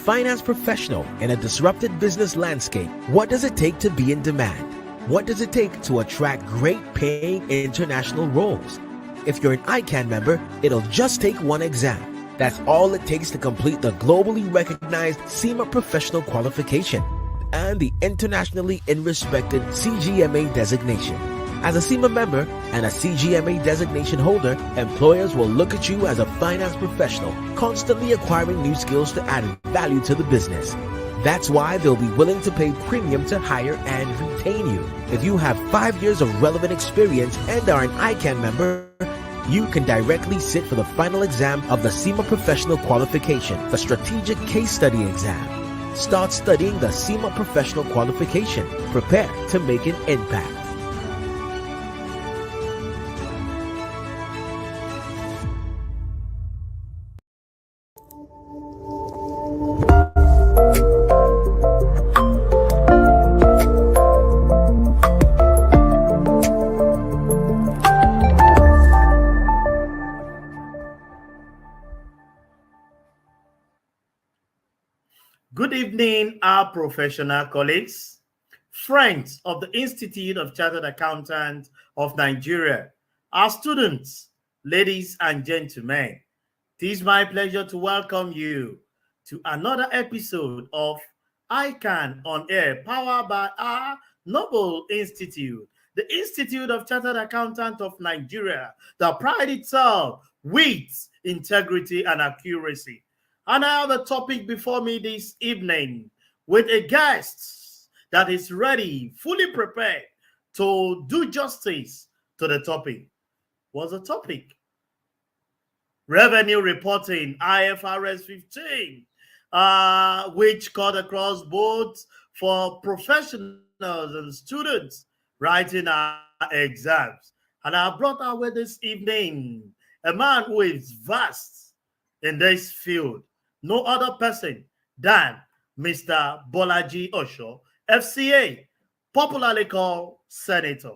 finance professional in a disrupted business landscape, what does it take to be in demand? What does it take to attract great paying international roles? If you're an ICAN member, it'll just take one exam. That's all it takes to complete the globally recognized SEMA professional qualification and the internationally respected CGMA designation. As a SEMA member and a CGMA designation holder, employers will look at you as a finance professional, constantly acquiring new skills to add value to the business. That's why they'll be willing to pay premium to hire and retain you. If you have 5 years of relevant experience and are an ICAN member, you can directly sit for the final exam of the SEMA Professional Qualification, the Strategic Case Study Exam. Start studying the SEMA Professional Qualification. Prepare to make an impact. Good evening, our professional colleagues, friends of the Institute of Chartered Accountants of Nigeria, our students, ladies and gentlemen. It is my pleasure to welcome you to another episode of ICAN on Air, powered by our noble institute, the Institute of Chartered Accountants of Nigeria, that pride itself with integrity and accuracy. And I have a topic before me this evening with a guest that is ready, fully prepared to do justice to the topic. What's the topic? Revenue reporting, IFRS 15, which cut across both for professionals and students writing our exams. And I brought our way this evening a man who is vast in this field. No other person than Mr. Bolaji Osho, FCA, popularly called Senator.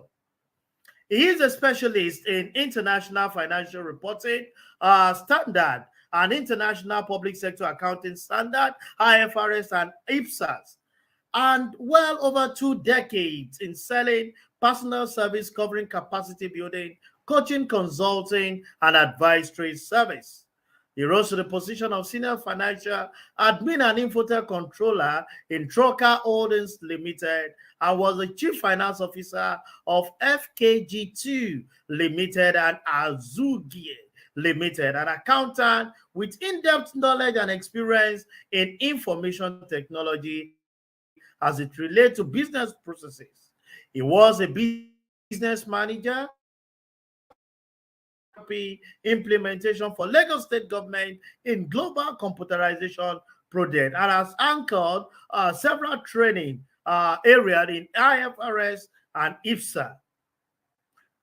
He is a specialist in international financial reporting standard and international public sector accounting standard, IFRS and Ifrs, and well over 2 decades in selling personal service covering capacity building, coaching, consulting, and advisory service. He rose to the position of Senior Financial Admin and Infotech Controller in Troca Holdings Limited and was the Chief Finance Officer of FKG2 Limited and Azugie Limited, an accountant with in-depth knowledge and experience in information technology as it relates to business processes. He was a business manager implementation for Lagos State government in global computerization project and has anchored several training areas in IFRS and IFSA.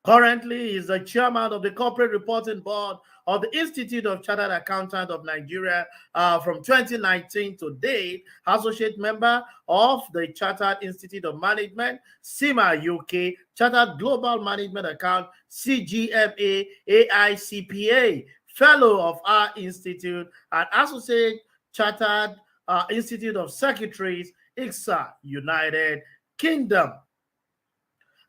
Currently, he is the chairman of the Corporate Reporting Board of the Institute of Chartered Accountants of Nigeria from 2019 to date, associate member of the Chartered Institute of Management, SEMA UK, Chartered Global Management Account, CGMA, AICPA, fellow of our institute, and associate Chartered Institute of Secretaries, ICSA, United Kingdom.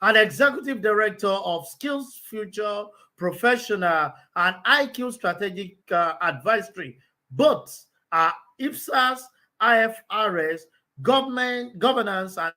An executive director of Skills Future Professional and IQ Strategic Advisory, both are IFSAS, IFRS, Governance and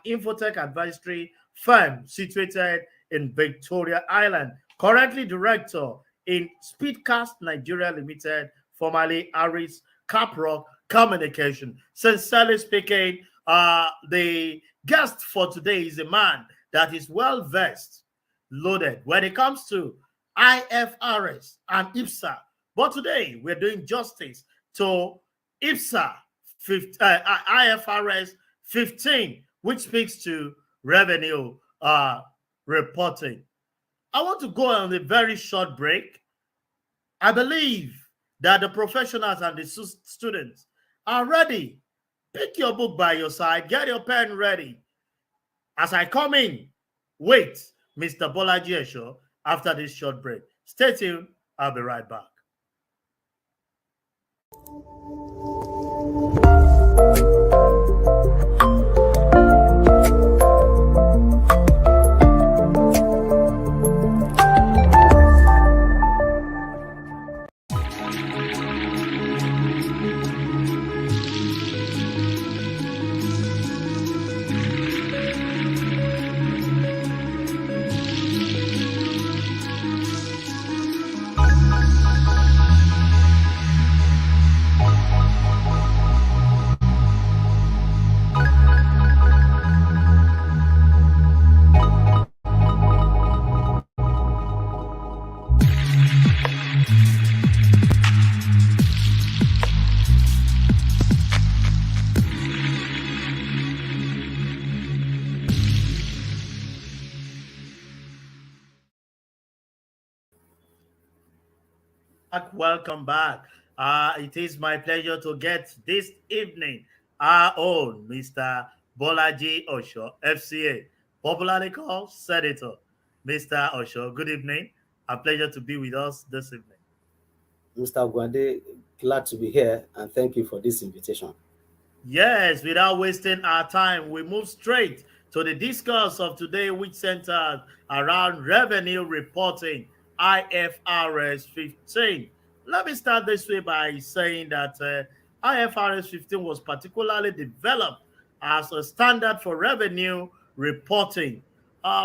Infotech Advisory firm situated in Victoria Island. Currently director in Speedcast Nigeria Limited, formerly Aris Caprock Communication. Sincerely speaking, the guest for today is a man that is well versed, loaded when it comes to IFRS and IFSA. But today we're doing justice to IFSA, IFRS 15, which speaks to revenue reporting. I want to go on a very short break. I believe that the professionals and the students are ready. Pick your book by your side. Get your pen ready. As I come in, wait, Mr. Bolaji Osho, after this short break. Stay tuned. I'll be right back. Welcome back. It is my pleasure to get this evening our own Mr. Bolaji Osho, FCA, popularly called Senator. Mr. Osho, good evening. A pleasure to be with us this evening. Mr. Gwande, glad to be here and thank you for this invitation. Yes, without wasting our time, we move straight to the discourse of today, which centers around revenue reporting, IFRS 15. Let me start this way by saying that IFRS 15 was particularly developed as a standard for revenue reporting.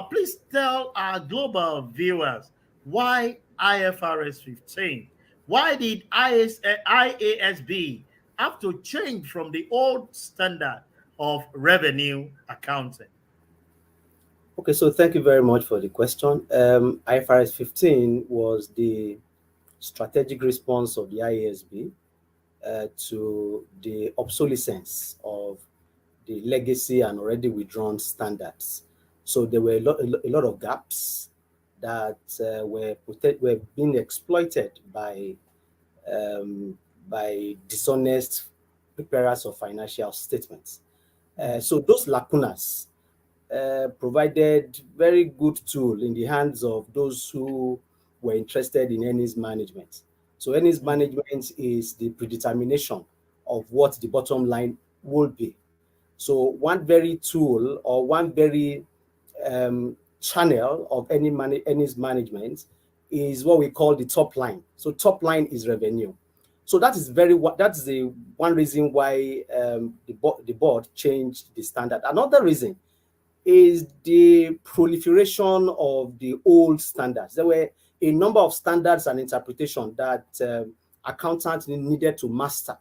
Please tell our global viewers why IFRS 15? Why did IASB have to change from the old standard of revenue accounting? Okay, so thank you very much for the question. IFRS 15 was the strategic response of the IASB to the obsolescence of the legacy and already withdrawn standards. So there were a lot of gaps that were being exploited by dishonest preparers of financial statements. So those lacunas provided very good tool in the hands of those who were interested in earnings management. So earnings management is the predetermination of what the bottom line will be. So one very tool or one very channel of earnings management is what we call the top line. So top line is revenue. So that's the one reason why the board changed the standard. Another reason is the proliferation of the old standards. There were a number of standards and interpretation that accountants needed to master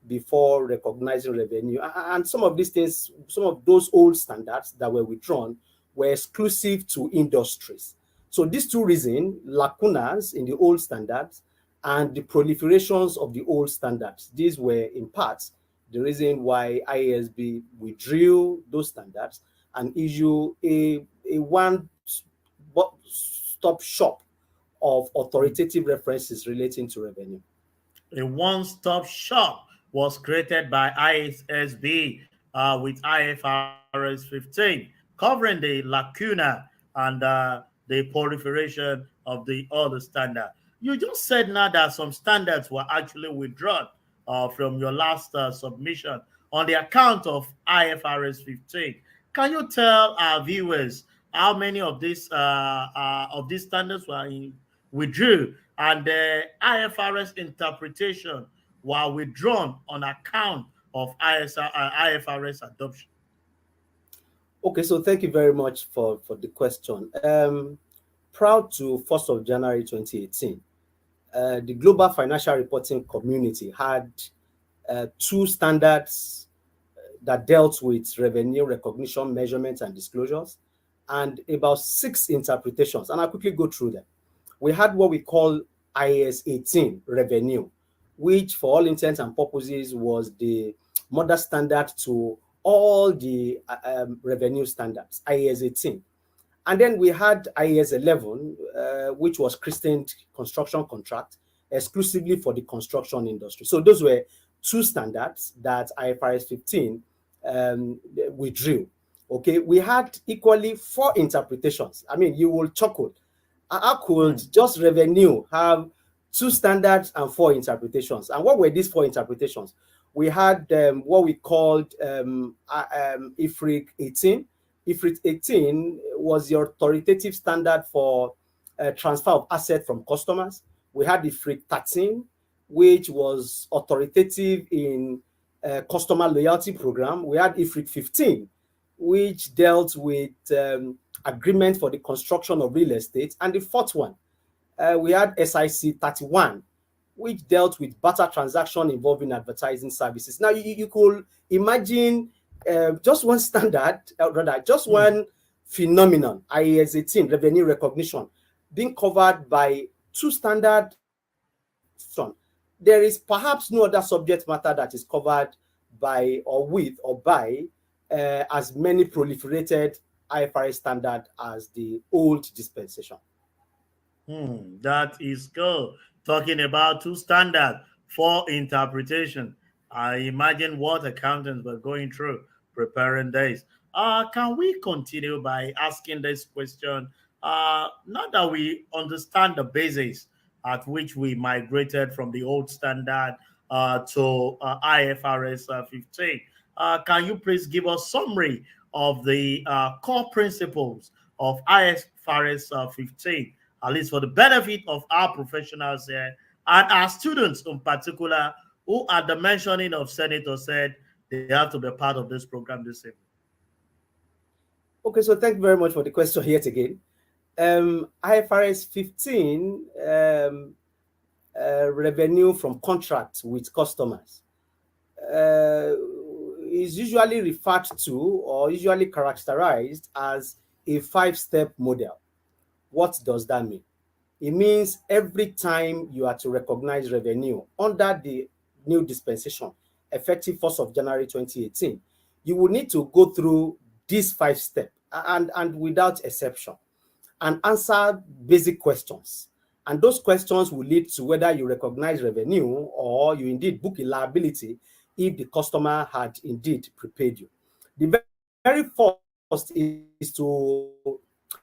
before recognizing revenue. And some of these things, some of those old standards that were withdrawn were exclusive to industries. So these two reasons, lacunas in the old standards and the proliferations of the old standards, these were in part the reason why IASB withdrew those standards and issue a one-stop shop of authoritative references relating to revenue. A one-stop shop was created by ISSB with IFRS 15, covering the lacuna and the proliferation of the other standard. You just said now that some standards were actually withdrawn from your last submission on the account of IFRS 15. Can you tell our viewers how many of these standards were withdrew and the IFRS interpretation were withdrawn on account of IFRS adoption? Okay, so thank you very much for the question. Proud to 1st of January 2018, the global financial reporting community had two standards that dealt with revenue recognition, measurement, and disclosures, and about 6 interpretations. And I'll quickly go through them. We had what we call IAS 18 revenue, which for all intents and purposes was the mother standard to all the revenue standards, IAS 18. And then we had IAS 11, which was christened construction contract, exclusively for the construction industry. So those were two standards that IFRS 15 withdrew. Okay, we had equally 4 interpretations. I mean, you will chuckle. How could just revenue have 2 standards and 4 interpretations? And what were these 4 interpretations? We had what we called IFRIC 18. IFRIC 18 was the authoritative standard for transfer of assets from customers. We had IFRIC 13, which was authoritative in customer loyalty program. We had IFRIC 15, which dealt with agreement for the construction of real estate. And the 4th one, we had SIC 31, which dealt with barter transaction involving advertising services. Now, you could imagine just one standard, rather, just one phenomenon, IAS 18, revenue recognition, being covered by 2 standards. There is perhaps no other subject matter that is covered by or with or by as many proliferated IFRS standard as the old dispensation. That is good. talking about two standards for interpretation. I imagine what accountants were going through preparing this. Can we continue by asking this question? Now that we understand the basis at which we migrated from the old standard to IFRS 15, can you please give us summary of the core principles of IFRS 15, at least for the benefit of our professionals here and our students in particular, who at the mentioning of Senator said they have to be a part of this program this evening? Okay, so thank you very much for the question yet again. IFRS 15, revenue from contracts with customers, is usually referred to or usually characterized as a 5-step model. What does that mean? It means every time you are to recognize revenue under the new dispensation, effective 1st of January 2018, you will need to go through these 5 steps and without exception and answer basic questions. And those questions will lead to whether you recognize revenue or you indeed book a liability if the customer had indeed prepaid you. The very first is to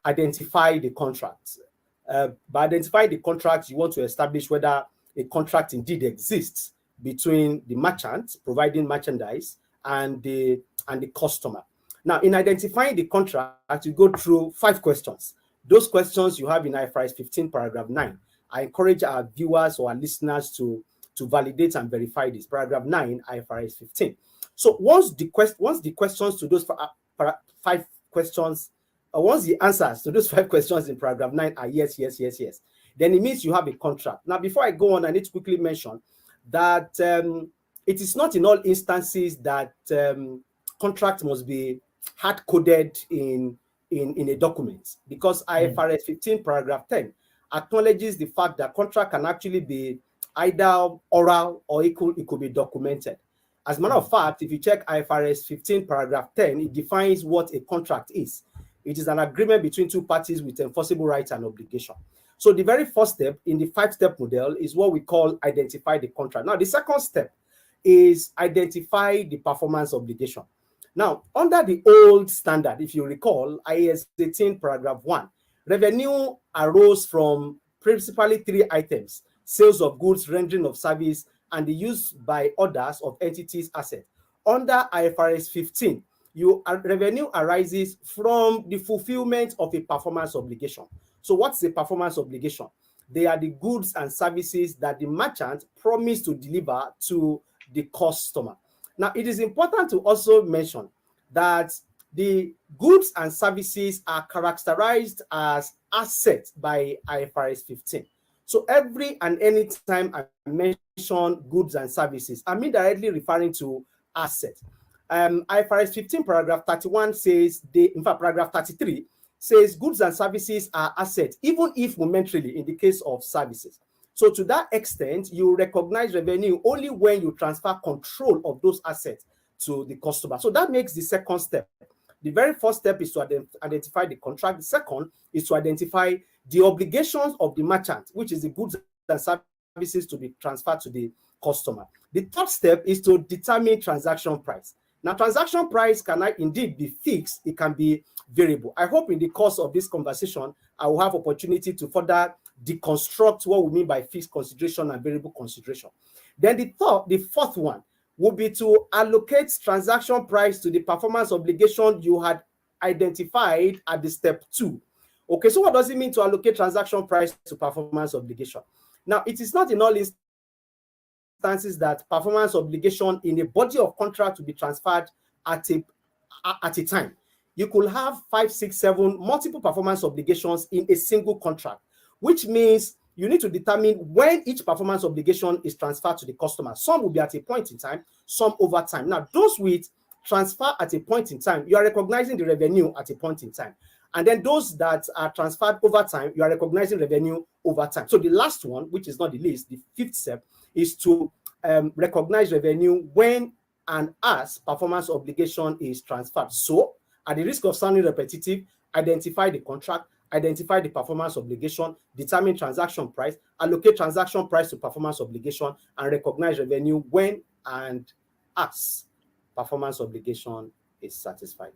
identify the contract. By identifying the contract, you want to establish whether a contract indeed exists between the merchant providing merchandise and the customer. Now, in identifying the contract, you go through 5 questions. Those questions you have in IFRS 15, paragraph 9. I encourage our viewers or our listeners to validate and verify this. Paragraph 9, IFRS 15. So once the questions to those 5 questions, once the answers to those 5 questions in paragraph 9 are yes, yes, yes, yes, then it means you have a contract. Now, before I go on, I need to quickly mention that it is not in all instances that contract must be hard-coded in a document, because IFRS 15, paragraph 10 acknowledges the fact that contract can actually be either oral or it could be documented. As a matter of fact, if you check IFRS 15, paragraph 10, it defines what a contract is. It is an agreement between 2 parties with enforceable rights and obligation. So the very first step in the 5-step model is what we call identify the contract. Now, the second step is identify the performance obligation. Now, under the old standard, if you recall, IAS 18, paragraph 1, revenue arose from principally 3 items: sales of goods, rendering of service, and the use by others of entities' assets. Under IFRS 15, revenue arises from the fulfillment of a performance obligation. So what's the performance obligation? They are the goods and services that the merchant promised to deliver to the customer. Now, it is important to also mention that the goods and services are characterized as assets by IFRS 15. So every and any time I mention goods and services, I'm indirectly referring to assets. IFRS 15, paragraph 31 says, paragraph 33 says goods and services are assets, even if momentarily in the case of services. So to that extent, you recognize revenue only when you transfer control of those assets to the customer. So that makes the second step. The very first step is to identify the contract. The second is to identify the obligations of the merchant, which is the goods and services to be transferred to the customer. The third step is to determine transaction price. Now, transaction price can indeed be fixed. It can be variable. I hope in the course of this conversation, I will have opportunity to further deconstruct what we mean by fixed consideration and variable consideration. Then the fourth one would be to allocate transaction price to the performance obligation you had identified at the step 2. Okay, so what does it mean to allocate transaction price to performance obligation? Now, it is not in all instances that performance obligation in a body of contract to be transferred at a time. You could have 5, 6, 7 multiple performance obligations in a single contract, which means you need to determine when each performance obligation is transferred to the customer. Some will be at a point in time, some over time. Now, those with transfer at a point in time, you are recognizing the revenue at a point in time. And then those that are transferred over time, you are recognizing revenue over time. So the last one, which is not the least, the 5th step, is to recognize revenue when and as performance obligation is transferred. So, at the risk of sounding repetitive, identify the contract, identify the performance obligation, determine transaction price, allocate transaction price to performance obligation, and recognize revenue when and as performance obligation is satisfied.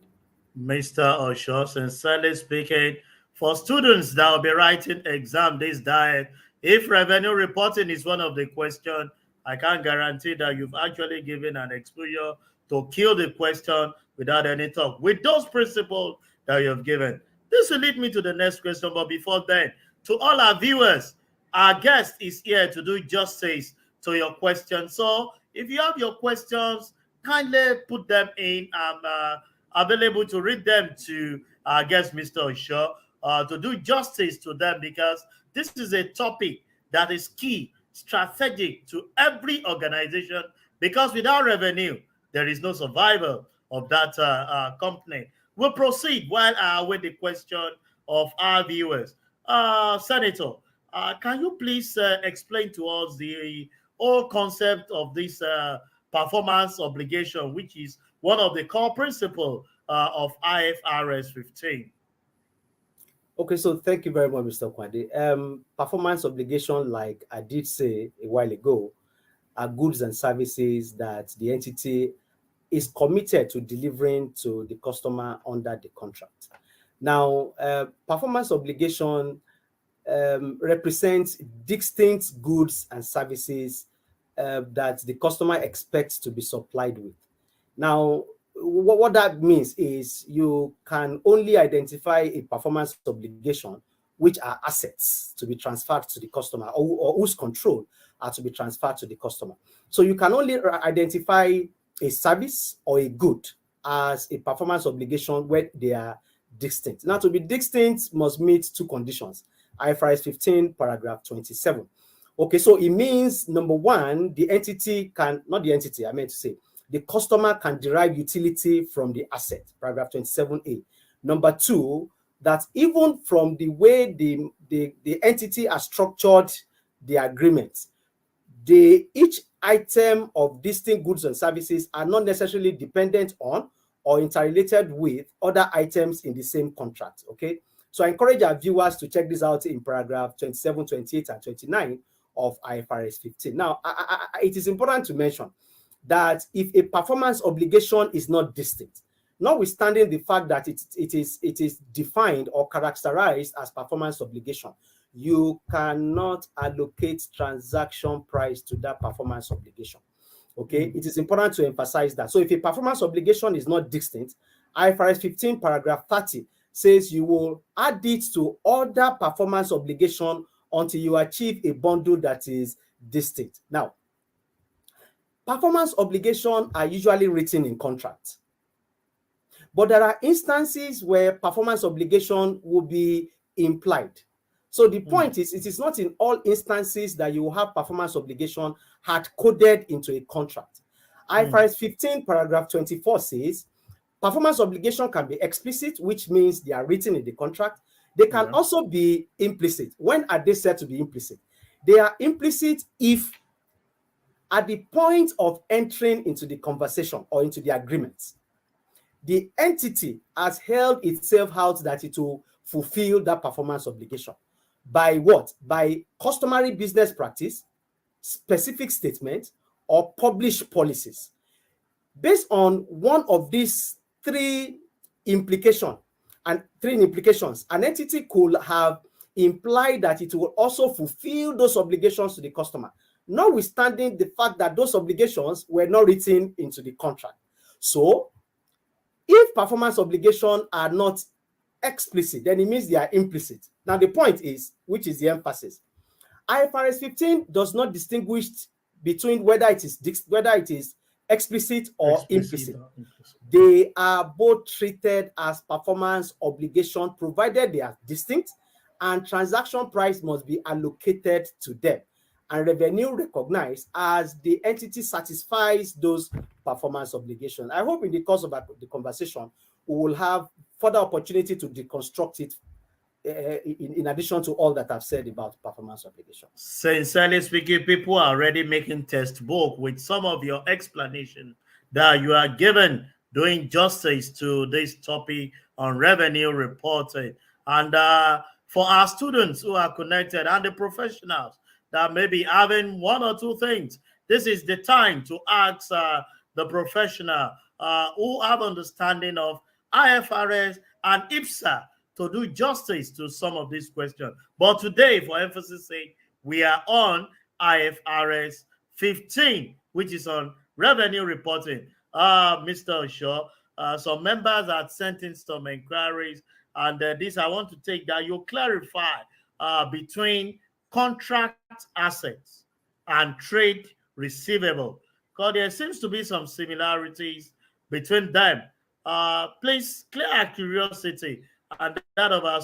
Mr. Osho, sincerely speaking, for students that will be writing exam this diet, if revenue reporting is one of the questions, I can't guarantee that you've actually given an exposure to kill the question without any talk. With those principles that you have given, this will lead me to the next question. But before then, to all our viewers, our guest is here to do justice to your questions. So if you have your questions, kindly put them in. Available to read them to our guest, Mr. Osho, to do justice to them, because this is a topic that is key, strategic to every organization, because without revenue, there is no survival of that company. We'll proceed while with the question of our viewers. Senator, can you please explain to us the whole concept of this performance obligation, which is one of the core principles of IFRS 15? Okay, so thank you very much, Mr. Kwade. Performance obligation, like I did say a while ago, are goods and services that the entity is committed to delivering to the customer under the contract. Now, performance obligation represents distinct goods and services that the customer expects to be supplied with. Now, what that means is you can only identify a performance obligation which are assets to be transferred to the customer, or whose control are to be transferred to the customer. So you can only identify a service or a good as a performance obligation when they are distinct. Now, to be distinct must meet two conditions. IFRS 15, paragraph 27. Okay, so it means, number one, the entity can, not the entity, I meant to say, the customer can derive utility from the asset, paragraph 27A. Number two, that even from the way the entity has structured the agreement, each item of distinct goods and services are not necessarily dependent on or interrelated with other items in the same contract, okay? So I encourage our viewers to check this out in paragraph 27, 28, and 29 of IFRS 15. Now, it is important to mention that if a performance obligation is not distinct, notwithstanding the fact that it is defined or characterized as performance obligation, you cannot allocate transaction price to that performance obligation. Okay, it is important to emphasize that. So if a performance obligation is not distinct, IFRS 15 paragraph 30 says you will add it to other performance obligation until you achieve a bundle that is distinct. Now, performance obligations are usually written in contract, but there are instances where performance obligation will be implied. So the point is, it is not in all instances that you will have performance obligation hard coded into a contract. IFRS 15 paragraph 24 says performance obligation can be explicit, which means they are written in the contract. They can also be implicit. When are they said to be implicit? They are implicit if at the point of entering into the conversation or into the agreement, the entity has held itself out that it will fulfill that performance obligation. By what? By customary business practice, specific statement, or published policies. Based on one of these three implications, an entity could have implied that it will also fulfill those obligations to the customer, notwithstanding the fact that those obligations were not written into the contract. So, if performance obligations are not explicit, then it means they are implicit. Now, the point is, which is the emphasis, IFRS 15 does not distinguish between whether it is explicit or implicit. They are both treated as performance obligation, provided they are distinct, and transaction price must be allocated to them and revenue recognized as the entity satisfies those performance obligations. I hope in the course of the conversation, we will have further opportunity to deconstruct it in addition to all that I've said about performance obligation. Sincerely speaking, people are already making textbook with some of your explanation that you are given, doing justice to this topic on revenue reporting. And for our students who are connected and the professionals that may be having one or two things, this is the time to ask the professional who have understanding of IFRS and IPSA to do justice to some of these questions. But today, for emphasis sake, we are on IFRS 15, which is on revenue reporting. Mr. Shaw, some members had sent in some inquiries, and this I want to take that you clarify between contract assets and trade receivable, because there seems to be some similarities between them. Please clear our curiosity and that of our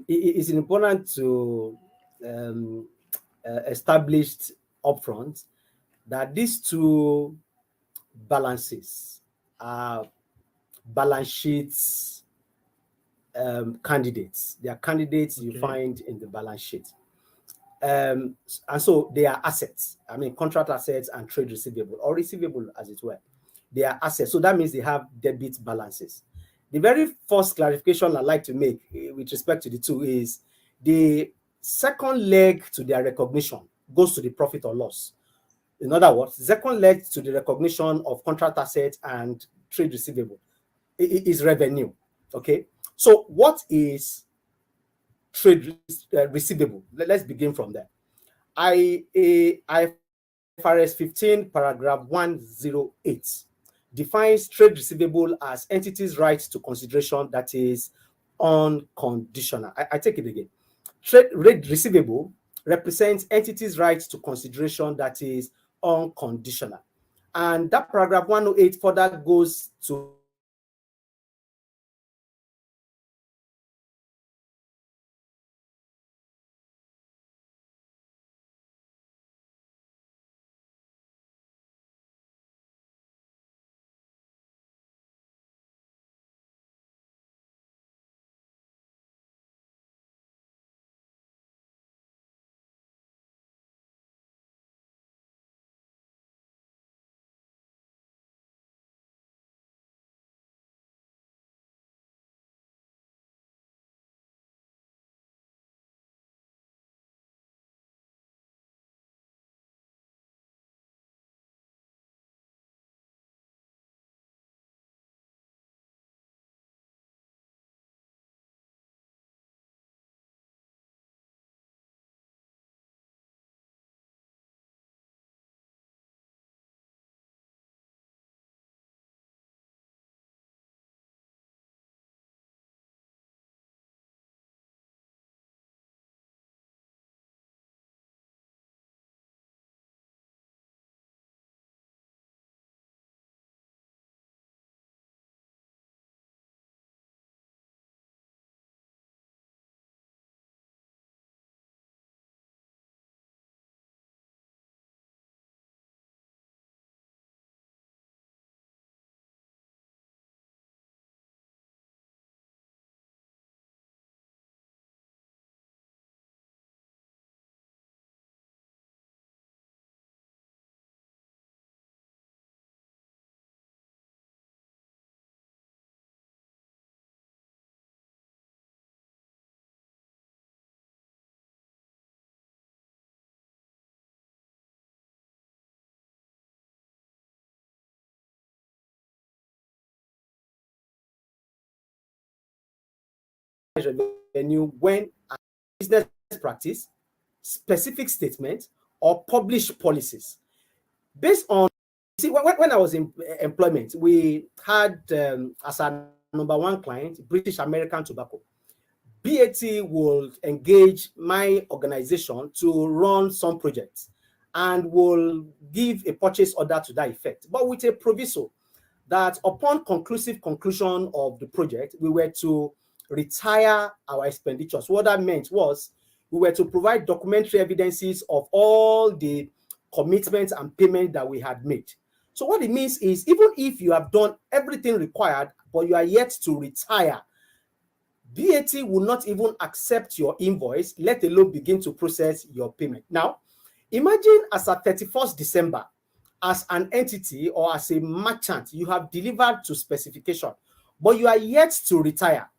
it's important to establish upfront that these two balances are balance sheets candidates. They are candidates you find in the balance sheet. And so they are assets. I mean, contract assets and trade receivable, or receivable as it were. They are assets. So that means they have debit balances. The very first clarification I'd like to make with respect to the two is the second leg to their recognition goes to the profit or loss. In other words, the second leg to the recognition of contract assets and trade receivable is revenue. Okay. So what is trade receivable? Let's begin from there. IFRS 15, paragraph 108 defines trade receivable as entities' rights to consideration that is unconditional. I take it again. Trade receivable represents entities' rights to consideration that is unconditional. And that paragraph 108 further goes to revenue when a business practice, specific statement, or published policies. Based on, see, when I was in employment, we had as our number one client, British American Tobacco. BAT will engage my organization to run some projects and will give a purchase order to that effect, but with a proviso that upon conclusion of the project, we were to retire our expenditures. What that meant was we were to provide documentary evidences of all the commitments and payments that we had made. So what it means is, even if you have done everything required, but you are yet to retire, BAT will not even accept your invoice, let alone begin to process your payment. Now, Imagine as at 31st December, as an entity or as a merchant, you have delivered to specification, but you are yet to retire.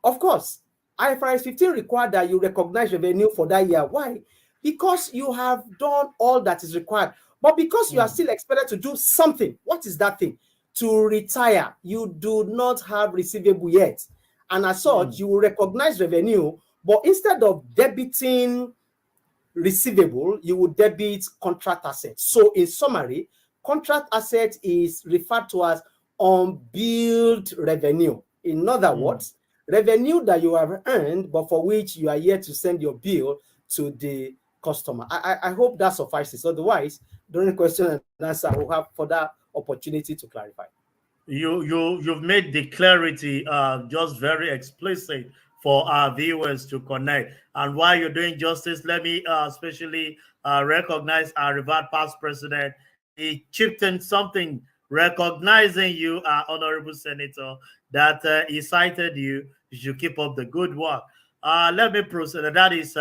Of course, IFRS 15 required that you recognize revenue for that year. Why? Because you have done all that is required. But because you are still expected to do something, what is that thing? To retire. You do not have receivable yet. And as such, you will recognize revenue, but instead of debiting receivable, you will debit contract assets. So in summary, contract asset is referred to as unbilled revenue. In other words, revenue that you have earned, but for which you are yet to send your bill to the customer. I hope that suffices. Otherwise, during the question and answer, we'll have further opportunity to clarify. You've made the clarity just very explicit for our viewers to connect. And while you're doing justice, let me especially recognize our revered past president. He chipped in something recognizing you, honorable senator, that he cited you. You should keep up the good work. Let me proceed. That is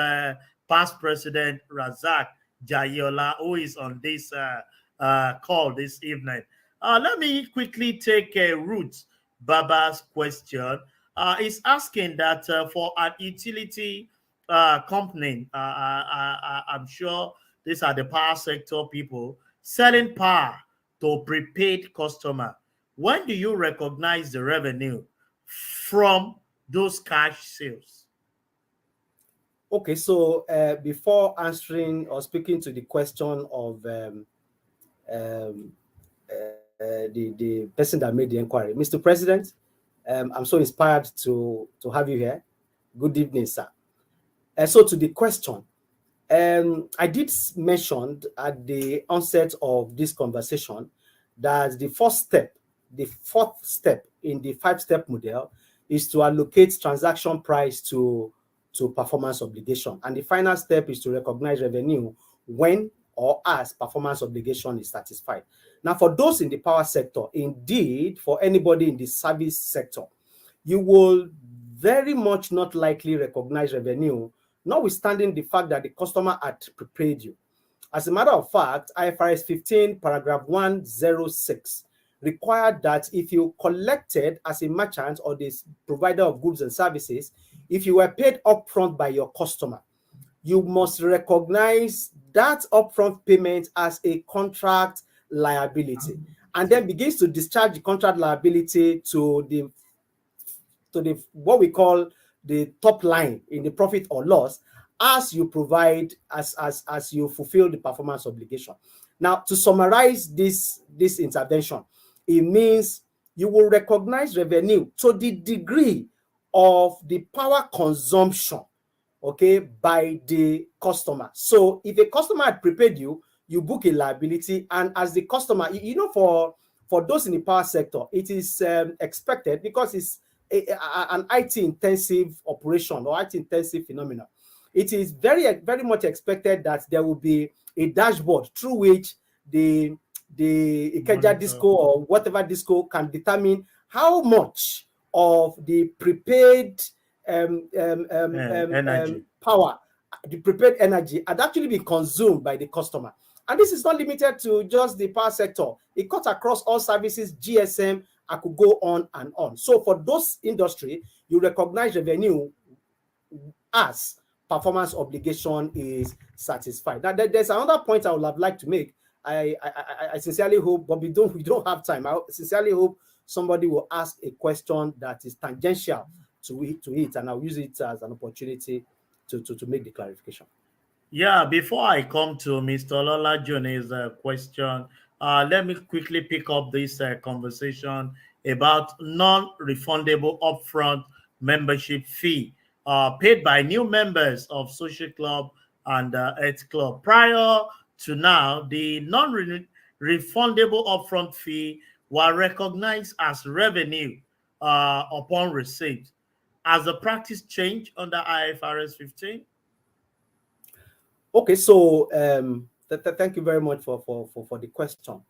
past president Razak Jayola, who is on this call this evening. Let me quickly take Ruth Baba's question. He's asking that for an utility company, I'm sure these are the power sector people, selling power to prepaid customer. When do you recognize the revenue from those cash sales? Okay, so before answering or speaking to the question of the person that made the inquiry, Mr. President, I'm so inspired to have you here. Good evening, sir. So to the question, I did mention at the onset of this conversation that the fourth step in the 5-step model is to allocate transaction price to performance obligation. And the final step is to recognize revenue when or as performance obligation is satisfied. Now, for those in the power sector, indeed, for anybody in the service sector, you will very much not likely recognize revenue, notwithstanding the fact that the customer had prepaid you. As a matter of fact, IFRS 15, paragraph 106, required that if you collected as a merchant or this provider of goods and services, if you were paid upfront by your customer, you must recognize that upfront payment as a contract liability, and then begins to discharge the contract liability to the what we call the top line in the profit or loss as you provide as you fulfill the performance obligation. Now, to summarize this intervention, it means you will recognize revenue to the degree of the power consumption, okay, by the customer. So if a customer had prepaid you, you book a liability, and as the customer, for those in the power sector, it is expected, because it's an IT intensive operation or IT intensive phenomenon. It is very, very much expected that there will be a dashboard through which the Ikeja Disco or whatever Disco can determine how much of the prepaid power, the prepaid energy, had actually been consumed by the customer. And this is not limited to just the power sector. It cuts across all services, GSM. I could go on and on. So for those industry, you recognize revenue as performance obligation is satisfied. Now, there's another point I would have liked to make. I sincerely hope, but we don't have time. I sincerely hope somebody will ask a question that is tangential to it, and I'll use it as an opportunity to make the clarification. Yeah, before I come to Mr. Lola Jones' question, let me quickly pick up this conversation about non-refundable upfront membership fee paid by new members of Social Club and Earth Club. Prior to now, the non-refundable upfront fee were recognized as revenue upon receipt. Has the practice changed under IFRS 15? Okay, so thank you very much for the question.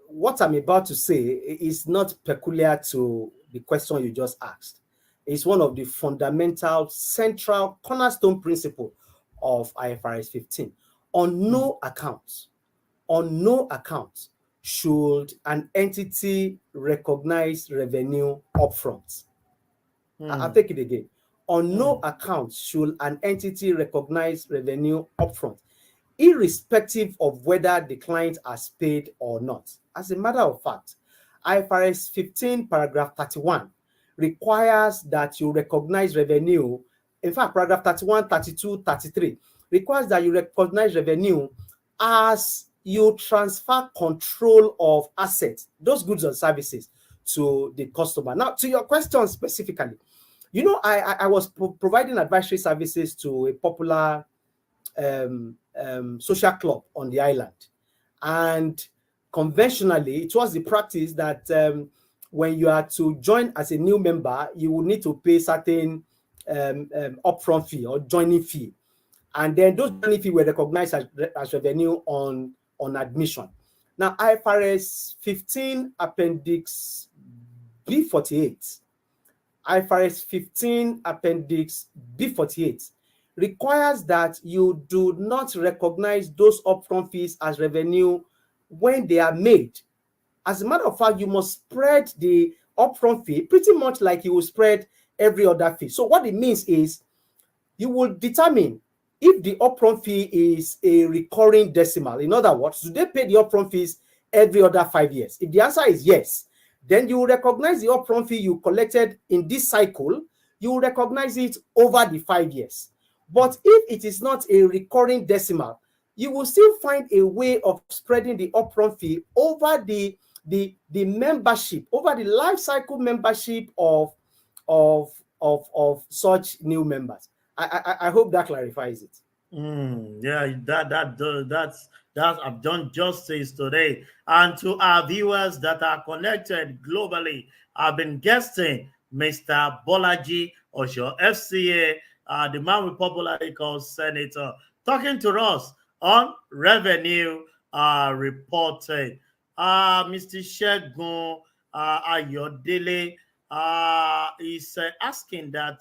What I'm about to say is not peculiar to the question you just asked. is one of the fundamental, central, cornerstone principle of IFRS 15. On no account should an entity recognize revenue upfront. I'll take it again. On no account should an entity recognize revenue upfront, irrespective of whether the client has paid or not. As a matter of fact, IFRS 15 paragraph 31 requires that you recognize revenue. In fact, paragraph 31, 32, 33 requires that you recognize revenue as you transfer control of assets, those goods and services, to the customer. Now, to your question specifically, you know, I was providing advisory services to a popular social club on the island. And conventionally, it was the practice that when you are to join as a new member, you will need to pay certain upfront fee or joining fee. And then those joining fee were recognized as revenue on admission. Now, IFRS 15 Appendix B48, IFRS 15 Appendix B48 requires that you do not recognize those upfront fees as revenue when they are made. As a matter of fact, you must spread the upfront fee pretty much like you will spread every other fee. So what it means is you will determine if the upfront fee is a recurring decimal. In other words, do they pay the upfront fees every other 5 years? If the answer is yes, then you will recognize the upfront fee you collected in this cycle. You will recognize it over the 5 years. But if it is not a recurring decimal, you will still find a way of spreading the upfront fee over the membership, over the life cycle membership of such new members. I hope that clarifies it. Yeah, that's I've done justice today. And to our viewers that are connected globally, I've been guesting Mr. Bolaji Osho, FCA, the man we popularly call Senator, talking to us on revenue reporting. Mr. Shegun Ayodele is asking that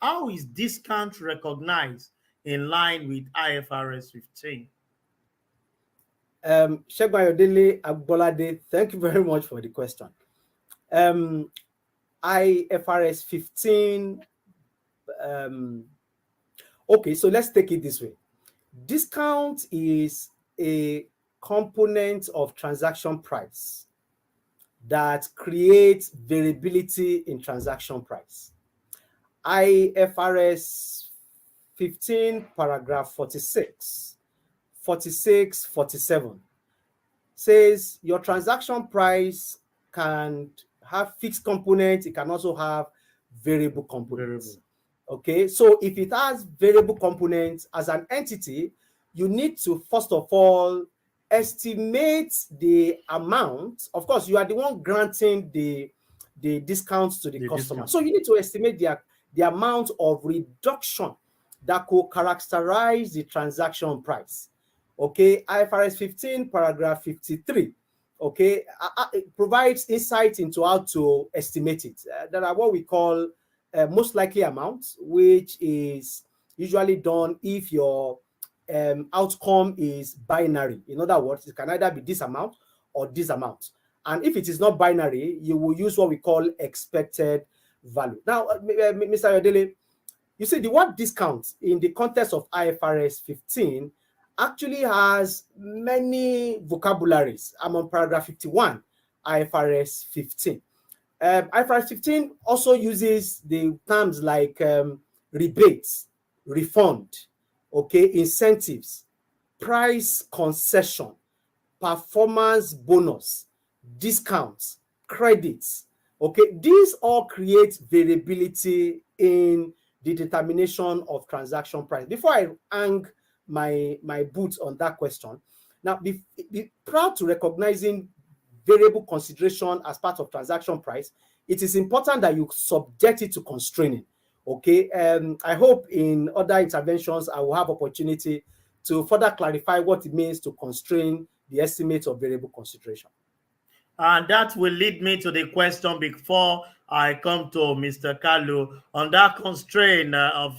how is discount recognized in line with IFRS 15? Shegun Ayodele Agbolade, thank you very much for the question. IFRS 15. Okay, so let's take it this way. Discount is a component of transaction price that creates variability in transaction price. IFRS 15 paragraph 46, 47 says your transaction price can have fixed components. It can also have variable components. Okay, so if it has variable components as an entity, you need to first of all estimate the amount. Of course, you are the one granting the discounts to the customer. Discount. So you need to estimate the amount of reduction that could characterize the transaction price. Okay, IFRS 15 paragraph 53. Okay, it provides insight into how to estimate it. There are what we call most likely amounts, which is usually done if your outcome is binary. In other words, it can either be this amount or this amount. And if it is not binary, you will use what we call expected value. Now, Mr. Ayodele, you see the word discount in the context of IFRS 15 actually has many vocabularies. I'm on paragraph 51, IFRS 15. IFRS 15 also uses the terms like rebates, refund, okay, incentives, price concession, performance bonus, discounts, credits. Okay, these all create variability in the determination of transaction price. Before I hang my boots on that question, now be proud to recognizing variable consideration as part of transaction price. It is important that you subject it to constraining. Okay, I hope in other interventions I will have opportunity to further clarify what it means to constrain the estimate of variable consideration. And that will lead me to the question before I come to Mr. Kalu on that constraint of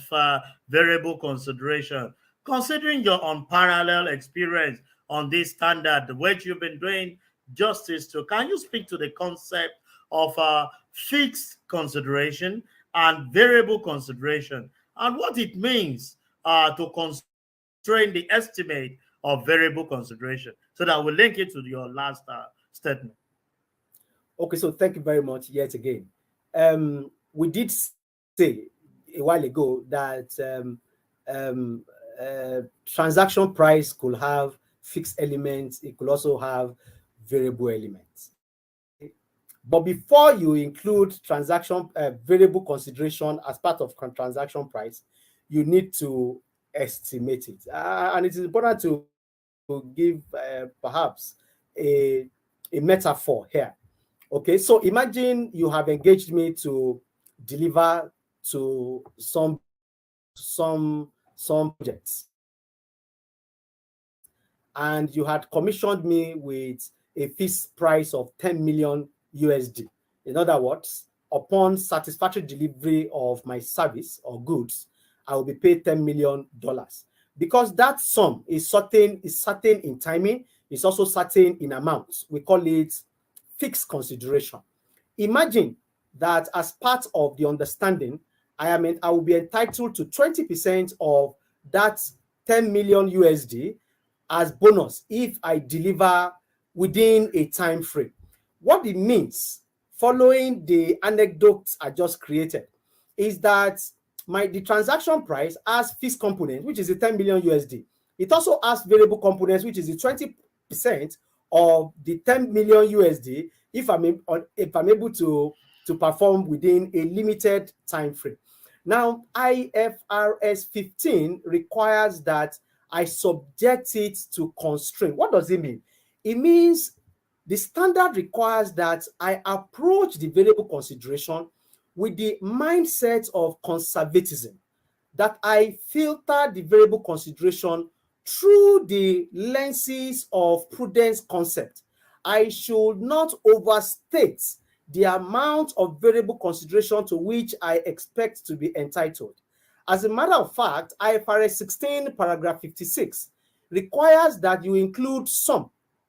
variable consideration. Considering your unparalleled experience on this standard, which you've been doing justice to, can you speak to the concept of fixed consideration and variable consideration and what it means to constrain the estimate of variable consideration, so that we'll link it to your last statement? Okay, so thank you very much yet again. We did say a while ago that transaction price could have fixed elements. It could also have variable elements. But before you include transaction variable consideration as part of transaction price, you need to estimate it. And it is important to give perhaps a metaphor here. Okay, so imagine you have engaged me to deliver to some projects, and you had commissioned me with a fixed price of 10 million USD. In other words, upon satisfactory delivery of my service or goods, I will be paid $10 million. Because that sum is certain in timing, it's also certain in amount. We call it fixed consideration. Imagine that as part of the understanding, I will be entitled to 20% of that 10 million USD as bonus if I deliver within a time frame. What it means, following the anecdote I just created, is that the transaction price has fixed component, which is the 10 million USD. It also has variable components, which is the 20% of the 10 million USD if I'm able to perform within a limited time frame. Now, IFRS 15 requires that I subject it to constraint. What does it mean? It means the standard requires that I approach the variable consideration with the mindset of conservatism, that I filter the variable consideration through the lenses of prudence concept. I should not overstate the amount of variable consideration to which I expect to be entitled. As a matter of fact, IFRS 16, paragraph 56, requires that you include some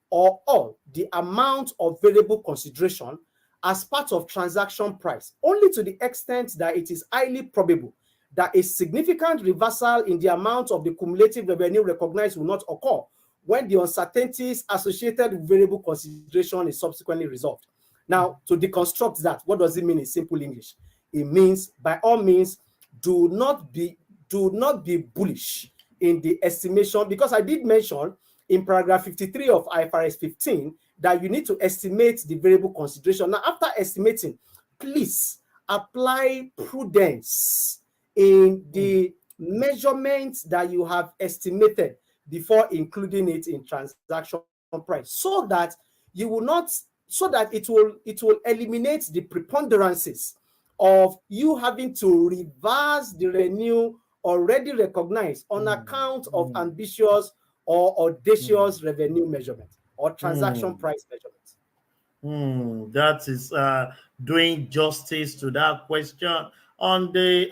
or all the amount of variable consideration as part of transaction price, only to the extent that it is highly probable that a significant reversal in the amount of the cumulative revenue recognized will not occur when the uncertainties associated with variable consideration is subsequently resolved. Now, to deconstruct that, what does it mean in simple English? It means, by all means, do not be bullish in the estimation, because I did mention in paragraph 53 of IFRS 15 that you need to estimate the variable consideration. Now, after estimating, please apply prudence in the measurements that you have estimated before including it in transaction price, so that you will not, so that it will eliminate the preponderances of you having to reverse the revenue already recognized on account of ambitious or audacious revenue measurement or transaction price measurement. That is doing justice to that question on the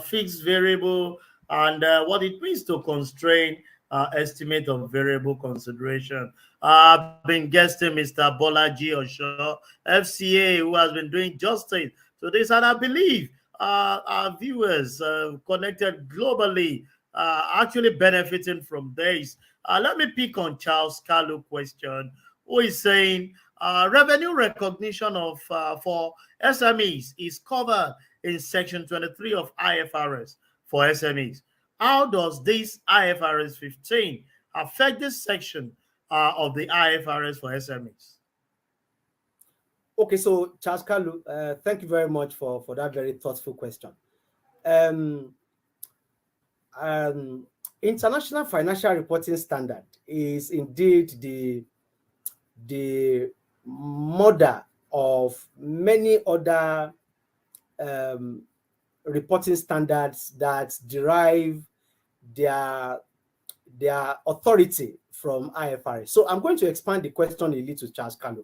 fixed variable and what it means to constrain estimate of variable consideration. I've been guesting Mr. Bolaji Osho, FCA, who has been doing justice to this, and I believe our viewers connected globally actually benefiting from this. Let me pick on Charles Kalu question, who is saying revenue recognition of for SMEs is covered in Section 23 of IFRS for SMEs. How does this IFRS 15 affect this section of the IFRS for SMEs? Okay, so Charles Kalu, thank you very much for that very thoughtful question. International Financial Reporting Standard is indeed the mother of many other reporting standards that derive their authority from IFRS. So I'm going to expand the question a little, Charles Kalu.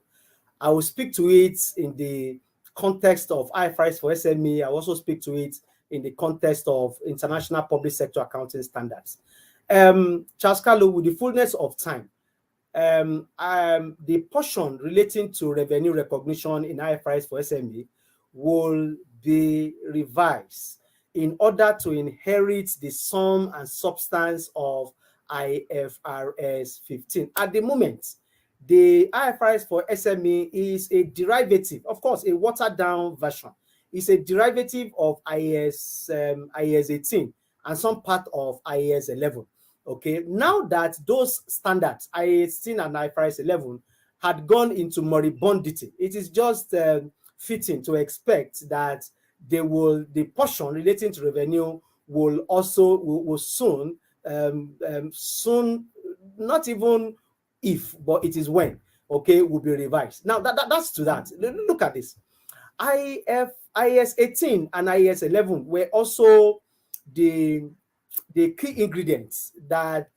I will speak to it in the context of IFRS for SME. I also speak to it in the context of international public sector accounting standards. Charles Carlo, with the fullness of time, the portion relating to revenue recognition in IFRS for SME will be revised in order to inherit the sum and substance of IFRS 15. At the moment, the IFRS for SME is a derivative, of course, a watered down version. It's a derivative of IAS 18 and some part of IAS 11. Okay, now that those standards, IAS 18 and IFRS 11, had gone into moribundity, it is just fitting to expect that the portion relating to revenue will soon, not even if, but it is when, okay, will be revised. Now that's to that. Look at this. IAS 18 and IAS 11 were also the key ingredients that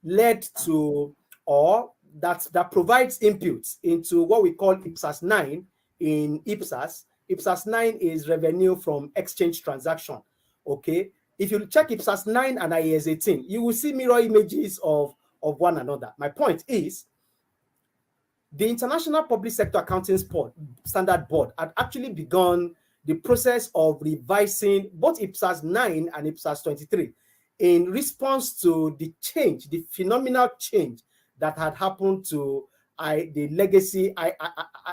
led to, or that provides inputs into what we call IPSAS 9 in IPSAS. IPSAS 9 is revenue from exchange transaction. Okay, if you check IPSAS 9 and IAS 18, you will see mirror images of one another. My point is, the International Public Sector Accounting Standard Board had actually begun the process of revising both IPSAS 9 and IPSAS 23 in response to the change, the phenomenal change that had happened to the legacy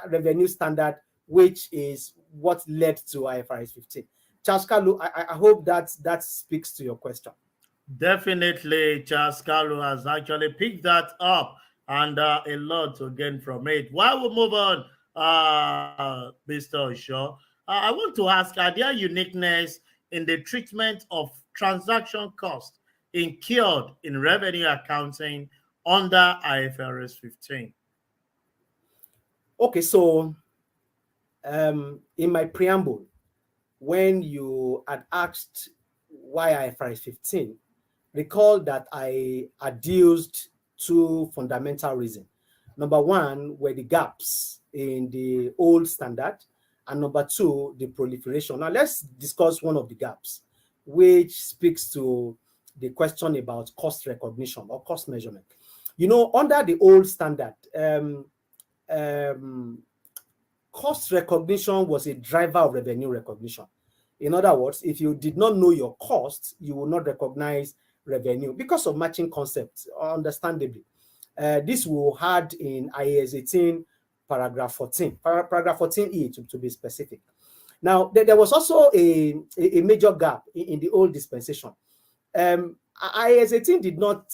revenue standard, which is what led to IFRS 15. Charles Carlo, I hope that speaks to your question. Definitely, Charles Carlo has actually picked that up, and a lot to gain from it. While we move on, Mr. Osho, I want to ask, are there uniqueness in the treatment of transaction costs incurred in revenue accounting under IFRS 15? Okay, so in my preamble, when you had asked why IFRS 15, recall that I adduced two fundamental reasons. Number one were the gaps in the old standard, and number two, the proliferation. Now let's discuss one of the gaps, which speaks to the question about cost recognition or cost measurement. You know, under the old standard, cost recognition was a driver of revenue recognition. In other words, if you did not know your costs, you will not recognize revenue because of matching concepts, understandably. This will had in IAS 18, paragraph 14, paragraph 14E to be specific. Now, there was also a major gap in the old dispensation. IAS 18 did not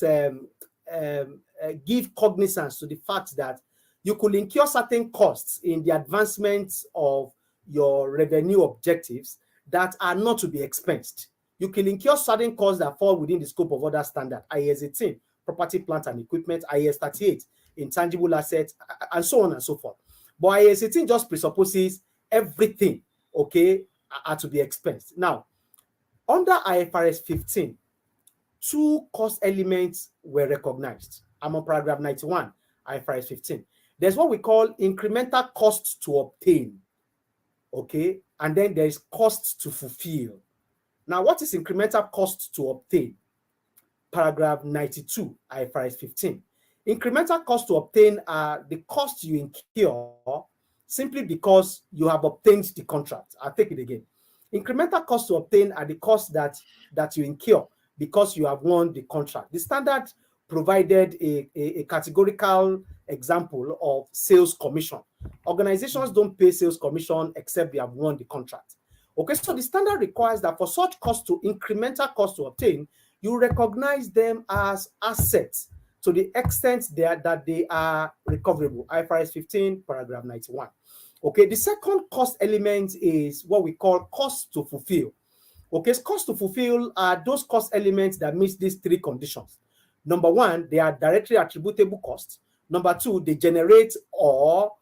give cognizance to the fact that you could incur certain costs in the advancement of your revenue objectives that are not to be expensed. You can incur certain costs that fall within the scope of other standards, IAS 18, property, plant, and equipment, IAS 38, intangible assets, and so on and so forth. But IAS 18 just presupposes everything, okay, are to be expensed. Now, under IFRS 15, two cost elements were recognized. I'm on paragraph 91, IFRS 15. There's what we call incremental costs to obtain, okay, and then there's costs to fulfill. Now, what is incremental cost to obtain? Paragraph 92, IFRS 15. Incremental cost to obtain are the costs you incur simply because you have obtained the contract. I'll take it again. Incremental cost to obtain are the costs that you incur because you have won the contract. The standard provided a categorical example of sales commission. Organizations don't pay sales commission except they have won the contract. Okay, so the standard requires that for such costs to incremental costs to obtain, you recognize them as assets to the extent that they are recoverable. IFRS 15, paragraph 91. Okay, the second cost element is what we call cost to fulfill. Okay, cost to fulfill are those cost elements that meet these three conditions. Number one, they are directly attributable costs. Number two, they generate or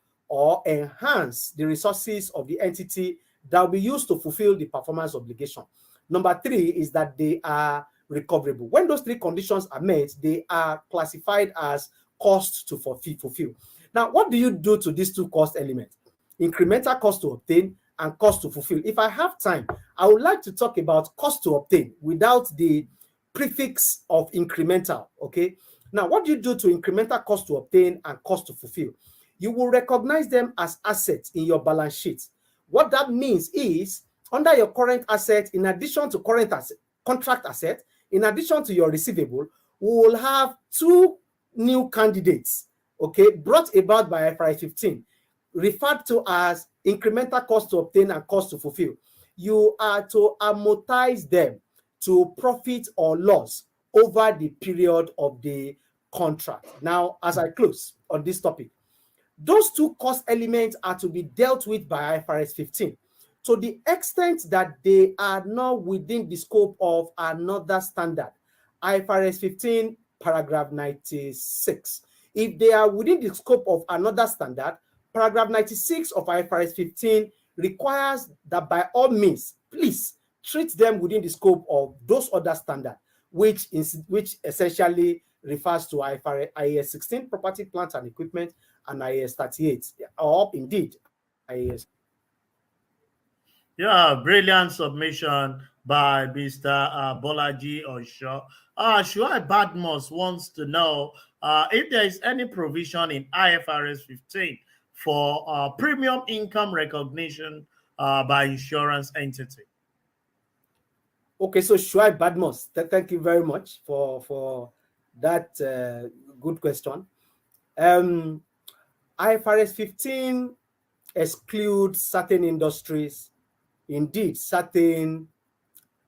enhance the resources of the entity that will be used to fulfill the performance obligation. Number three is that they are recoverable. When those three conditions are met, they are classified as costs to fulfill. Now, what do you do to these two cost elements? incremental cost to obtain and cost to fulfill. If I have time, I would like to talk about cost to obtain without the prefix of incremental, okay? Now, what do you do to incremental cost to obtain and cost to fulfill? You will recognize them as assets in your balance sheet. What that means is, under your current asset, in addition to current asset, contract asset, in addition to your receivable, we will have two new candidates, okay, brought about by IFRS 15, referred to as incremental cost to obtain and cost to fulfill. You are to amortize them to profit or loss over the period of the contract. Now, as I close on this topic, those two cost elements are to be dealt with by IFRS 15 to the extent that they are not within the scope of another standard, IFRS 15, paragraph 96. If they are within the scope of another standard, paragraph 96 of IFRS 15 requires that by all means, please treat them within the scope of those other standards, which essentially refers to IAS 16, property, plant, and equipment, and IAS 38, or indeed IAS. Yeah, brilliant submission by Mr. Bolaji Osho. Shuai Badmos wants to know if there is any provision in IFRS 15 for premium income recognition by insurance entity. Okay, so Shuai Badmos, thank you very much for that good question. IFRS 15 excludes certain industries, indeed, certain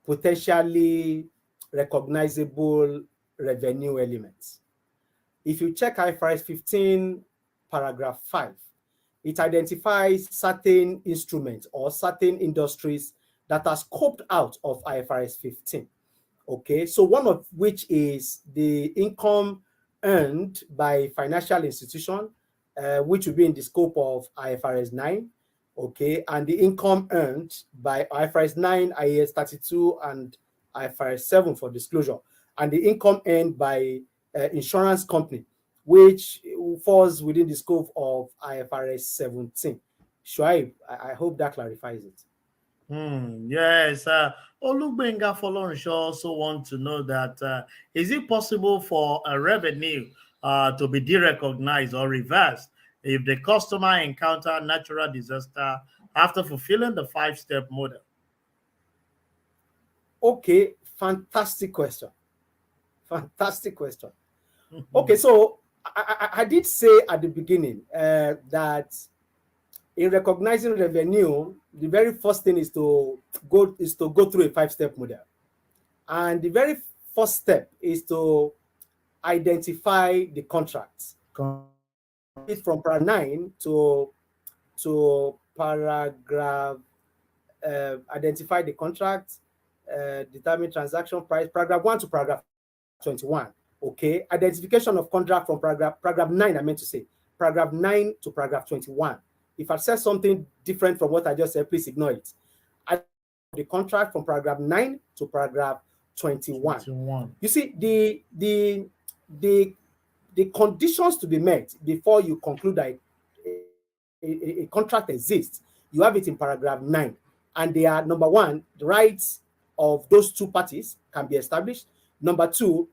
potentially recognizable revenue elements. If you check IFRS 15, paragraph 5, it identifies certain instruments or certain industries that are scoped out of IFRS 15. Okay, so one of which is the income earned by financial institution, which will be in the scope of IFRS 9, okay, and the income earned by IFRS 9, IAS 32, and IFRS 7 for disclosure, and the income earned by insurance company, which falls within the scope of IFRS 17. Shuaib, I hope that clarifies it. Yes, Olugbenga Folorenshaw also want to know that is it possible for a revenue to be derecognized or reversed if the customer encounter natural disaster after fulfilling the 5-step model? Okay, fantastic question. Fantastic question. Okay, so I did say at the beginning that in recognizing revenue, the very first thing is to go through a 5-step model. And the very first step is to identify the contracts. It's from paragraph 9 to paragraph identify the contract, determine transaction price, paragraph 1 to paragraph 21. Okay, identification of contract from paragraph 9, I meant to say, paragraph 9 to paragraph 21. If I said something different from what I just said, please ignore it. The contract from paragraph 9 to paragraph 21. You see, the conditions to be met before you conclude that a contract exists, you have it in paragraph 9. And they are, number one, the rights of those two parties can be established. Number two,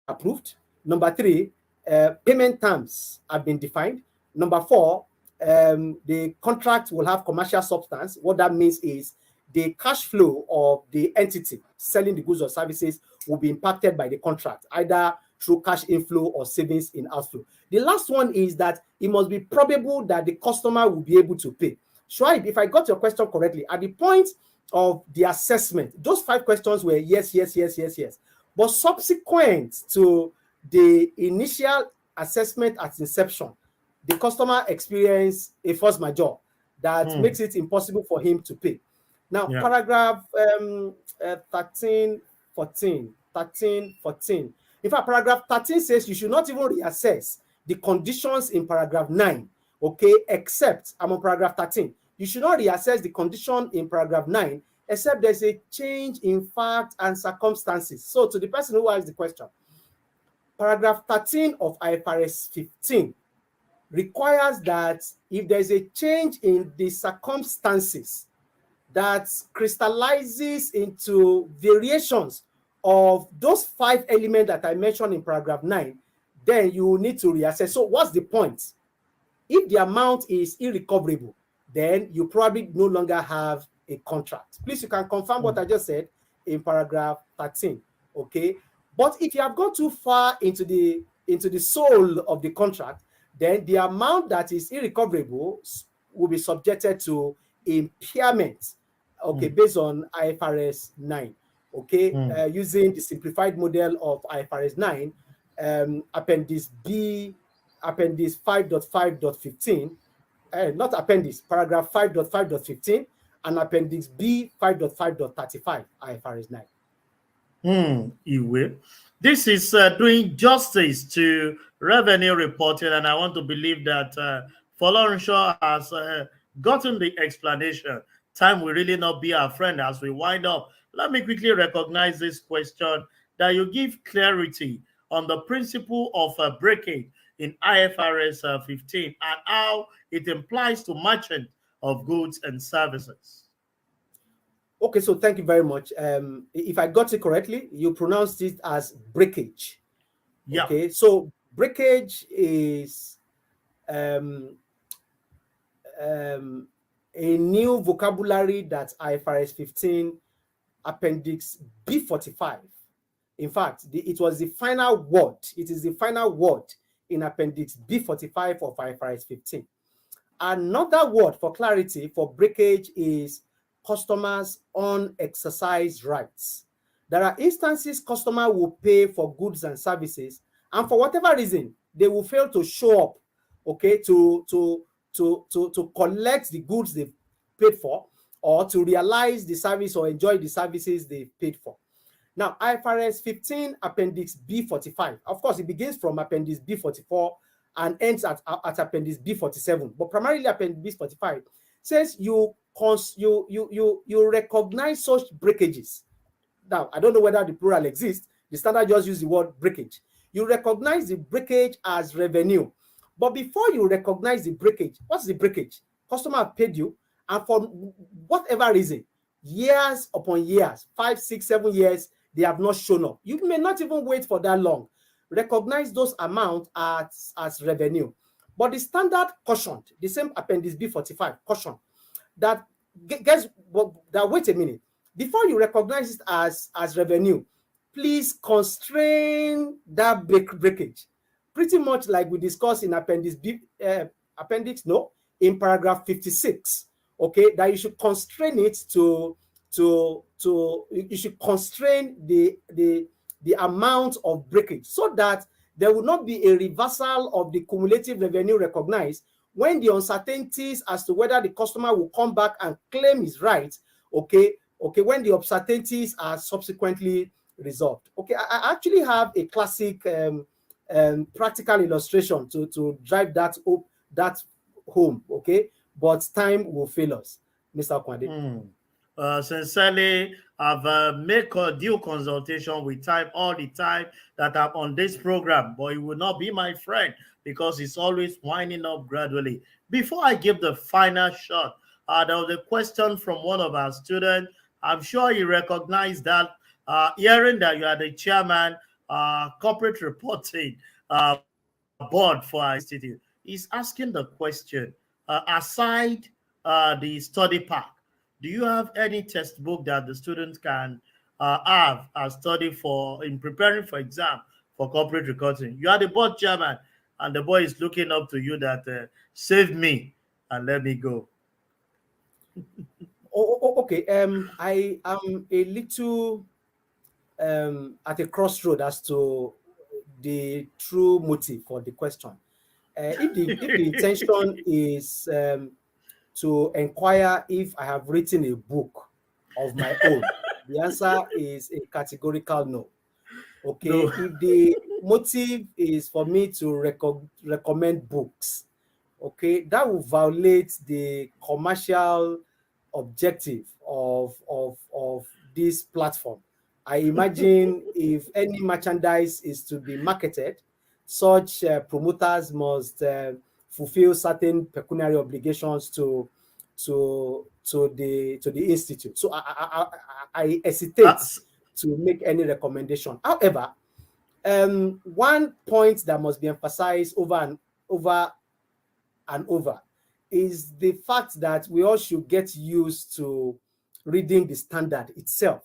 approved. Number three, payment terms have been defined. Number four, the contract will have commercial substance. What that means is the cash flow of the entity selling the goods or services will be impacted by the contract, either through cash inflow or savings in outflow. The last one is that it must be probable that the customer will be able to pay. Shoaib, if I got your question correctly, at the point of the assessment, those 5 questions were yes, yes, yes, yes, yes. But subsequent to the initial assessment at inception, the customer experienced a force majeure that makes it impossible for him to pay. Now, paragraph 13, 14. In fact, paragraph 13 says you should not even reassess the conditions in paragraph 9, okay, except, I'm on paragraph 13. You should not reassess the condition in paragraph 9, except there's a change in fact and circumstances. So to the person who asked the question, paragraph 13 of IFRS 15 requires that if there's a change in the circumstances that crystallizes into variations of those 5 elements that I mentioned in paragraph 9, then you need to reassess. So what's the point? If the amount is irrecoverable, then you probably no longer have a contract. Please, you can confirm what I just said in paragraph 13, okay? But if you have gone too far into the soul of the contract, then the amount that is irrecoverable will be subjected to impairment, okay, based on IFRS 9, okay, using the simplified model of IFRS 9, Appendix B, Appendix 5.5.15, not appendix, paragraph 5.5.15, and Appendix B 5.5.35, IFRS 9. Iwe. This is doing justice to revenue reporting, and I want to believe that Folorunsho has gotten the explanation. Time will really not be our friend as we wind up. Let me quickly recognize this question, that you give clarity on the principle of breakage in IFRS 15 and how it applies to merchant of goods and services. Okay, so thank you very much. If I got it correctly, you pronounced it as breakage. Yeah. Okay, so breakage is a new vocabulary that IFRS 15 Appendix B45. In fact, it was the final word. It is the final word in Appendix B45 of IFRS 15. Another word for clarity for breakage is customers' unexercised rights. There are instances customer will pay for goods and services, and for whatever reason, they will fail to show up, okay, to collect the goods they've paid for, or to realize the service or enjoy the services they paid for. Now, IFRS 15 Appendix B45, of course, it begins from Appendix B44 and ends at Appendix B47, but primarily Appendix B45 says you recognize such breakages. Now, I don't know whether the plural exists. The standard just use the word breakage. You recognize the breakage as revenue. But before you recognize the breakage, what's the breakage? Customer have paid you, and for whatever reason, years upon years, 5, 6, 7 years, they have not shown up. You may not even wait for that long. Recognize those amounts as revenue. But the standard cautioned, the same Appendix B45 caution, that guess what, that wait a minute, before you recognize it as revenue, please constrain that breakage, pretty much like we discussed in Appendix B, in paragraph 56, okay, that you should constrain it you should constrain the amount of breakage, so that there will not be a reversal of the cumulative revenue recognized when the uncertainties as to whether the customer will come back and claim his rights, okay, when the uncertainties are subsequently resolved. Okay, I actually have a classic practical illustration to drive that home, okay, but time will fail us, Mr. Kwande. Sincerely, I've made a due consultation with time all the time that I'm on this program, but it will not be my friend because it's always winding up gradually. Before I give the final shot, there was a question from one of our students. I'm sure you recognize that, hearing that you are the chairman, corporate reporting board for our institute. He's asking the question, aside the study pack, do you have any textbook that the students can have a study for in preparing for exam for corporate recruiting? You are the board chairman, and the boy is looking up to you that save me and let me go. Okay. I am a little at a crossroad as to the true motive for the question. If the intention is to inquire if I have written a book of my own, the answer is a categorical no. Okay, no. If the motive is for me to recommend books, okay, that will violate the commercial objective of this platform. I imagine if any merchandise is to be marketed, such promoters must fulfill certain pecuniary obligations to the institute. So I hesitate Uh, to make any recommendation. However, one point that must be emphasized over and over is the fact that we all should get used to reading the standard itself.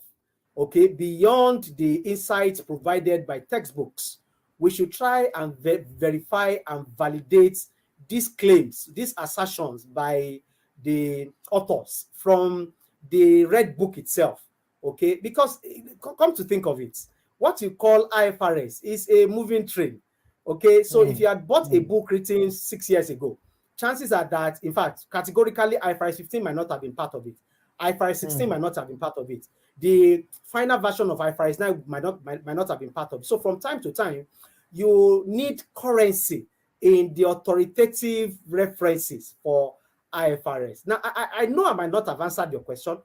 Okay, beyond the insights provided by textbooks, we should try and verify and validate these claims, these assertions by the authors from the Red Book itself. Okay, because come to think of it, what you call IFRS is a moving train. Okay, so if you had bought a book written 6 years ago, chances are that, in fact, categorically, IFRS 15 might not have been part of it. IFRS 16 might not have been part of it. The final version of IFRS 9 might not have been part of it. So from time to time, you need currency in the authoritative references for IFRS. Now, I know I might not have answered your question,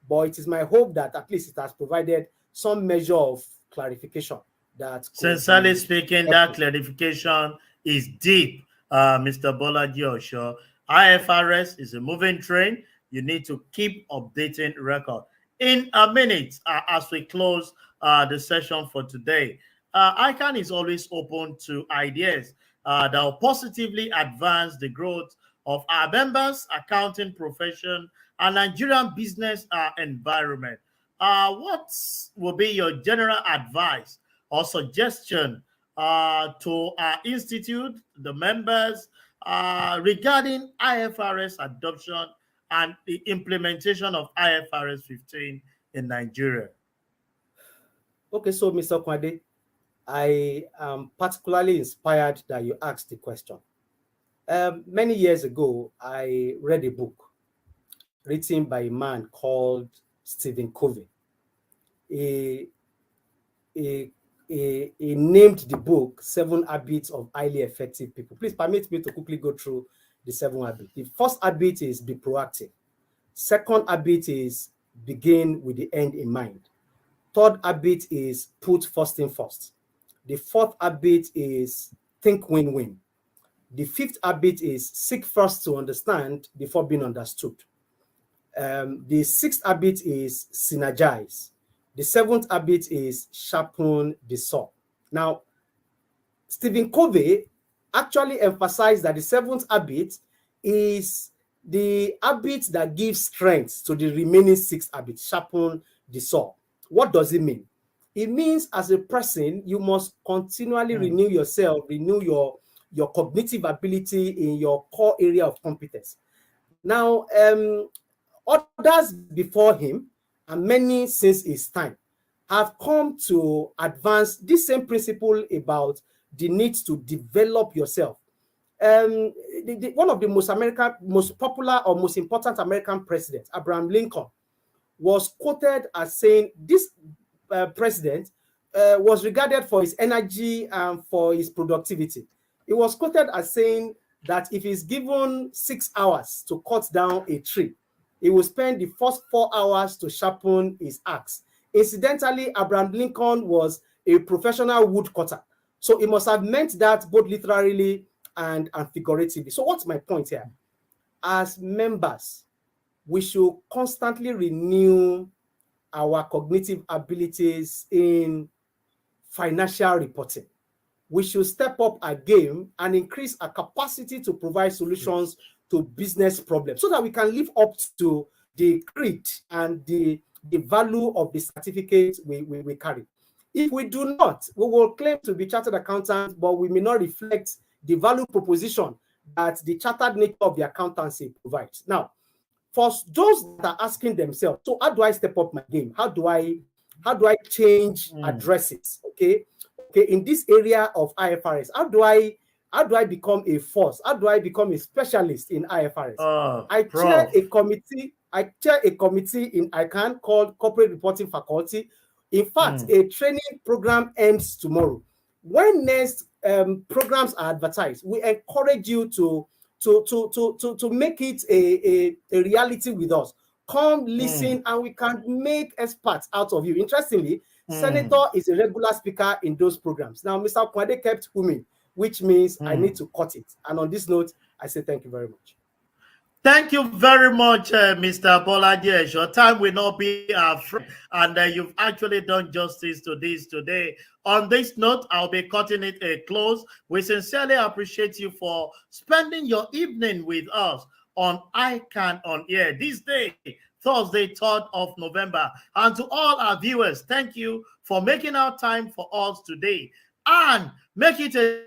but it is my hope that at least it has provided some measure of clarification. That Sincerely speaking, that clarification is deep, Mr. Bolaji Osho. IFRS is a moving train. You need to keep updating record. In a minute, as we close the session for today, ICAN is always open to ideas that will positively advance the growth of our members, accounting profession, and Nigerian business environment. What will be your general advice or suggestion to our institute, the members, regarding IFRS adoption and the implementation of IFRS 15 in Nigeria? Okay, so Mr. Kwade, I am particularly inspired that you asked the question. Many years ago, I read a book written by a man called Stephen Covey. He named the book 7 Habits of Highly Effective People. Please permit me to quickly go through the 7 habits. The first habit is be proactive. Second habit is begin with the end in mind. Third habit is put first thing first. The fourth habit is think win-win. The fifth habit is seek first to understand before being understood. The sixth habit is synergize. The seventh habit is sharpen the saw. Now, Stephen Covey actually emphasized that the seventh habit is the habit that gives strength to the remaining 6 habits, sharpen the saw. What does it mean? It means as a person, you must continually renew yourself, renew your cognitive ability in your core area of competence. Now, others before him, and many since his time, have come to advance this same principle about the need to develop yourself. One of the most popular or most important American presidents, Abraham Lincoln, was quoted as saying this president was regarded for his energy and for his productivity. He was quoted as saying that if he's given 6 hours to cut down a tree, he will spend the first 4 hours to sharpen his axe. Incidentally, Abraham Lincoln was a professional woodcutter. So he must have meant that both literally and figuratively. So what's my point here? As members, we should constantly renew our cognitive abilities in financial reporting. We should step up our game and increase our capacity to provide solutions to business problems so that we can live up to the creed and the value of the certificate we carry. If we do not, we will claim to be chartered accountants, but we may not reflect the value proposition that the chartered nature of the accountancy provides. Now, for those that are asking themselves, so how do I step up my game? How do I change addresses? Okay, in this area of IFRS, how do I become a force? How do I become a specialist in IFRS? I chair a committee in ICAN called Corporate Reporting Faculty. In fact, a training program ends tomorrow. When next programs are advertised, we encourage you to make it a reality with us. Come listen, and we can make experts out of you. Interestingly, Senator is a regular speaker in those programs. Now, Mr. Kwade kept humming, which means I need to cut it. And on this note, I say thank you very much. Thank you very much, Mr. Bolaji. Your time will not be our friend, and you've actually done justice to this today. On this note, I'll be cutting it a close. We sincerely appreciate you for spending your evening with us on ICAN on Air this day, Thursday, 3rd of November. And to all our viewers, thank you for making our time for us today. And make it a